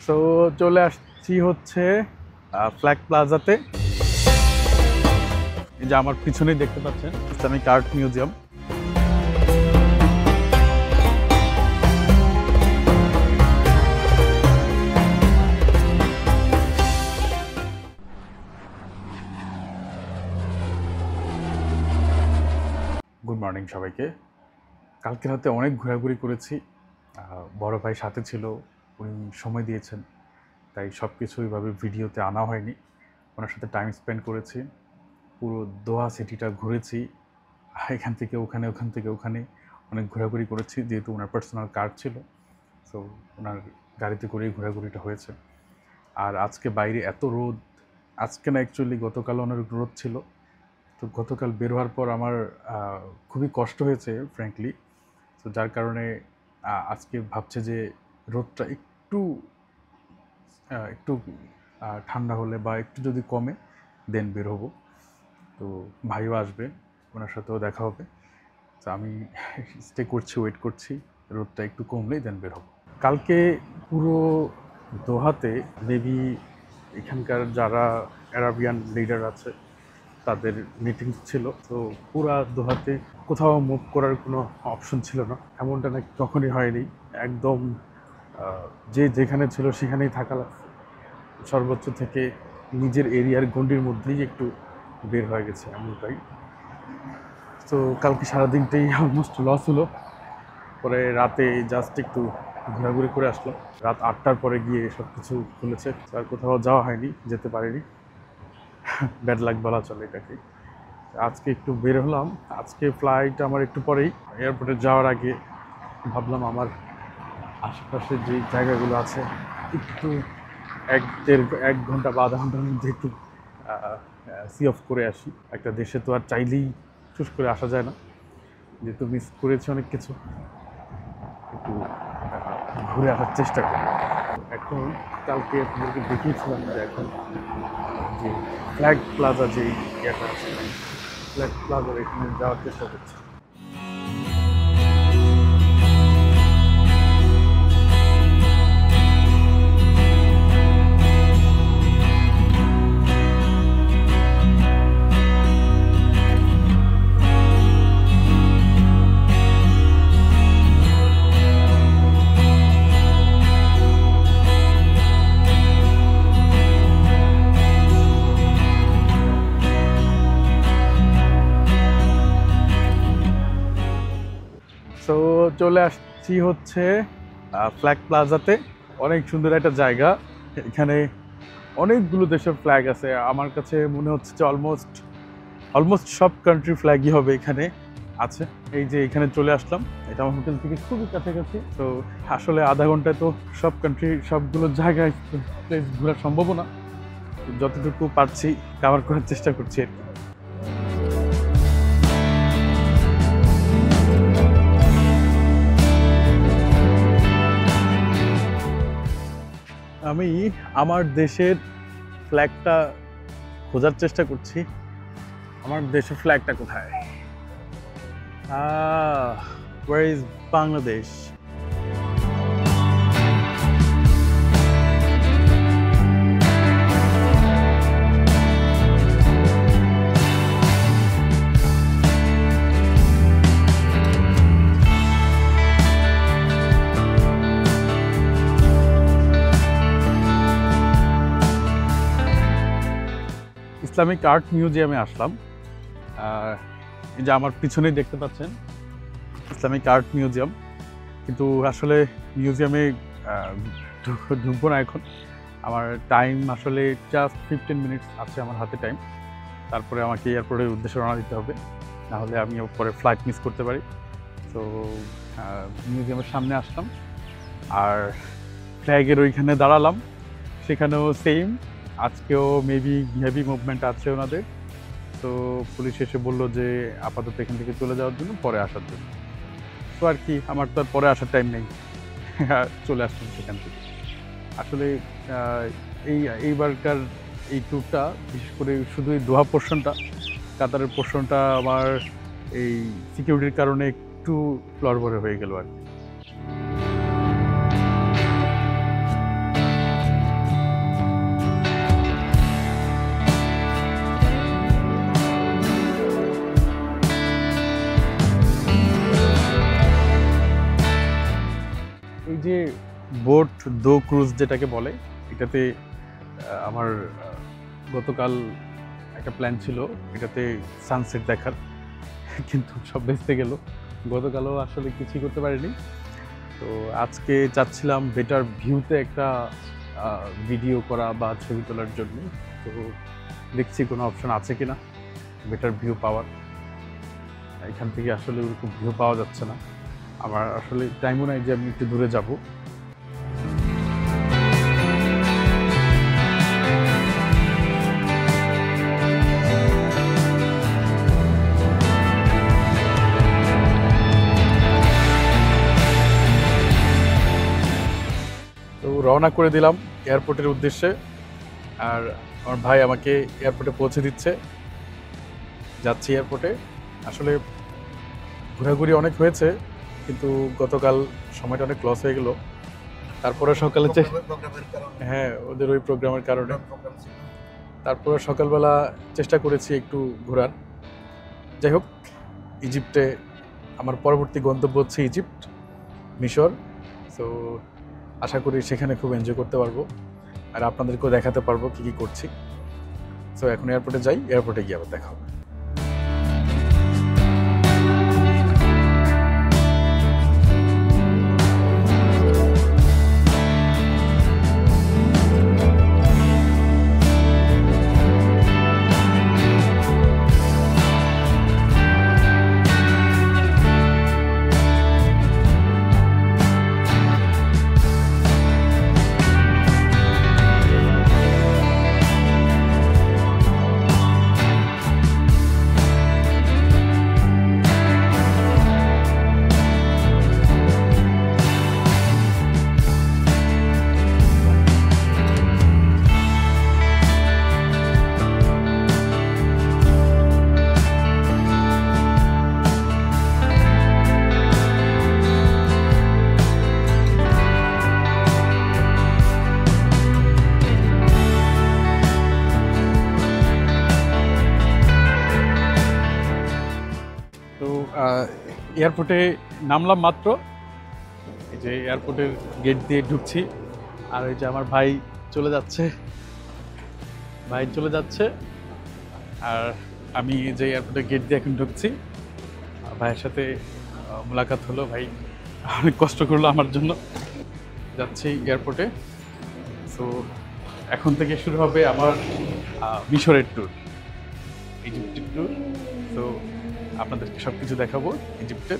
So চলে আসছি হচ্ছে ফ্ল্যাগ প্লাজাতে। এই যে আমার পিছনেই দেখতে পাচ্ছেন Islamic art museum. Good morning সবাইকে। কালকে রাতে অনেক ঘোরাঘুরি করেছি। বড় ভাই সাথে ছিল, উনি সময় দিয়েছেন, তাই সব কিছু ওইভাবে ভিডিওতে আনা হয়নি। ওনার সাথে টাইম স্পেন্ড করেছি, পুরো দোহা সিটিটা ঘুরেছি, এখান থেকে ওখানে, ওখান থেকে ওখানে অনেক ঘোরাঘুরি করেছি, যেহেতু ওনার পার্সোনাল কার ছিল। সো ওনার গাড়িতে করেই ঘোরাঘুরিটা হয়েছে। আর আজকে বাইরে এত রোদ, আজকে না অ্যাকচুয়ালি গতকাল অনেক রোদ ছিল। তো গতকাল বের হওয়ার পর আমার খুবই কষ্ট হয়েছে ফ্র্যাঙ্কলি। তো যার কারণে আজকে ভাবছে যে রোদটা একটু একটু ঠান্ডা হলে বা একটু যদি কমে দেন বের হবো। তো ভাইও আসবে, ওনার সাথেও দেখা হবে। তো আমি স্টে করছি, ওয়েট করছি, রোদটা একটু কমলেই দেন বের হবো। কালকে পুরো দোহাতে মেবি এখানকার যারা আরাবিয়ান লিডার আছে তাদের মিটিং ছিল। তো পুরা দোহাতে কোথাও মুভ করার কোনো অপশন ছিল না, এমনটা নাকি কখনই হয়নি। একদম যে যেখানে ছিল সেখানেই থাকা লাগছে। সর্বোচ্চ থেকে নিজের এরিয়ার গণ্ডির মধ্যেই একটু বের হয়ে গেছে এমনটাই। তো কালকে সারাদিনটাই অলমোস্ট লস হলো। পরে রাতে জাস্ট একটু ঘোরাঘুরি করে আসলাম। রাত 8টার পরে গিয়ে সব কিছু খুলেছে, আর কোথাও যাওয়া হয়নি, যেতে পারিনি। ব্যাড লাক বলা চলে এটাকে। আজকে একটু বের হলাম। আজকে ফ্লাইট আমার একটু পরেই। এয়ারপোর্টে যাওয়ার আগে ভাবলাম আমার আশেপাশে যে জায়গাগুলো আছে একটু 1 ঘন্টা বা আধা ঘন্টার মধ্যে একটু সি অফ করে আসি। একটা দেশে তো আর চাইলেই চুজ করে আসা যায় না, যেহেতু মিস করেছি অনেক কিছু, একটু ঘুরে আসার চেষ্টা করি। এখন কালকে আপনাদেরকে দেখিয়েছিলাম যে এখন যে ফ্ল্যাগ প্লাজা যে ইয়েটা আছে, ফ্ল্যাগ প্লাজার এখানে যাওয়ার চেষ্টা করছি। সো চলে আসছি হচ্ছে ফ্ল্যাগ প্লাজাতে। অনেক সুন্দর একটা জায়গা, এখানে অনেকগুলো দেশের ফ্ল্যাগ আছে। আমার কাছে মনে হচ্ছে যে অলমোস্ট সব কান্ট্রি ফ্ল্যাগই হবে এখানে আছে। এই যে এখানে চলে আসলাম, এটা আমার হোটেল থেকে খুবই কাছাকাছি। তো আসলে আধা ঘন্টায় তো সব কান্ট্রি সবগুলো জায়গায় প্লেস ঘোরা সম্ভব না, যতটুকু পারছি কভার করার চেষ্টা করছি আর কি। আমি আমার দেশের ফ্ল্যাগটা খোঁজার চেষ্টা করছি। আমার দেশের ফ্ল্যাগটা কোথায়? Where is Bangladesh? Islamic art মিউজিয়ামে আসলাম। এই যে আমার পিছনেই দেখতে পাচ্ছেন ইসলামিক আর্ট মিউজিয়াম। কিন্তু আসলে মিউজিয়ামে ঢুকবো না এখন। আমার টাইম আসলে জাস্ট 15 মিনিটস আছে আমার হাতে টাইম। তারপরে আমাকে এয়ারপোর্টের উদ্দেশ্যে রওনা দিতে হবে, নাহলে আমি পরে ফ্লাইট মিস করতে পারি। তো মিউজিয়ামের সামনে আসলাম আর ফ্ল্যাগের ওইখানে দাঁড়ালাম। সেখানেও সেম, আজকেও মেবি হেভি মুভমেন্ট আছে ওনাদের। তো পুলিশ এসে বললো যে আপাতত এখান থেকে চলে যাওয়ার জন্য, পরে আসার জন্য। তো আর কি, আমার তো আর পরে আসার টাইম নেই, চলে আসলাম সেখান থেকে। আসলে এইবারকার এই ট্যুরটা বিশেষ করে শুধু এই দোহা পোর্শনটা, কাতারের পোর্শনটা আমার এই সিকিউরিটির কারণে একটু প্লরবরে হয়ে গেল আর কি। দো ক্রুজ যেটাকে বলে, এটাতে আমার গতকাল একটা প্ল্যান ছিল এটাতে সানসেট দেখার, কিন্তু সব ভেস্তে গেল। গতকালও আসলে কিছুই করতে পারিনি। তো আজকে চাচ্ছিলাম বেটার ভিউতে একটা ভিডিও করা বা ছবি তোলার জন্য। তো দেখছি কোনো অপশন আছে কিনা বেটার ভিউ পাওয়ার। এখান থেকে আসলে ওরকম ভিউ পাওয়া যাচ্ছে না। আমার আসলে টাইমও নাই যে আমি একটু দূরে যাব। তো রওনা করে দিলাম এয়ারপোর্টের উদ্দেশ্যে, আর আমার ভাই আমাকে এয়ারপোর্টে পৌঁছে দিচ্ছে। যাচ্ছি এয়ারপোর্টে। আসলে ঘোরাঘুরি অনেক হয়েছে, কিন্তু গতকাল সময়টা অনেক লস হয়ে গেল। তারপরে সকালে হ্যাঁ, ওদের ওই প্রোগ্রামের কারণে। তারপরে সকালবেলা চেষ্টা করেছি একটু ঘোরার। যাই হোক, ইজিপ্টে আমার পরবর্তী গন্তব্য হচ্ছে ইজিপ্ট, মিশর। সো আশা করি সেখানে খুব এনজয় করতে পারবো, আর আপনাদেরকেও দেখাতে পারবো কী কী করছি। সো এখন এয়ারপোর্টে যাই, এয়ারপোর্টে গিয়ে আবার দেখা হবে। তো এয়ারপোর্টে নামলাম মাত্র, এই যে এয়ারপোর্টের গেট দিয়ে ঢুকছি, আর এই যে আমার ভাই চলে যাচ্ছে, আর আমি যে এয়ারপোর্টের গেট দিয়ে এখন ঢুকছি। ভাইয়ের সাথে মোলাকাত হলো, ভাই অনেক কষ্ট করলো আমার জন্য। যাচ্ছি এয়ারপোর্টে। সো এখন থেকে শুরু হবে আমার মিশরের ট্যুর, ইজিপ্টের ট্যুর। তো আপনাদেরকে সব কিছু দেখাবো ইজিপ্টের।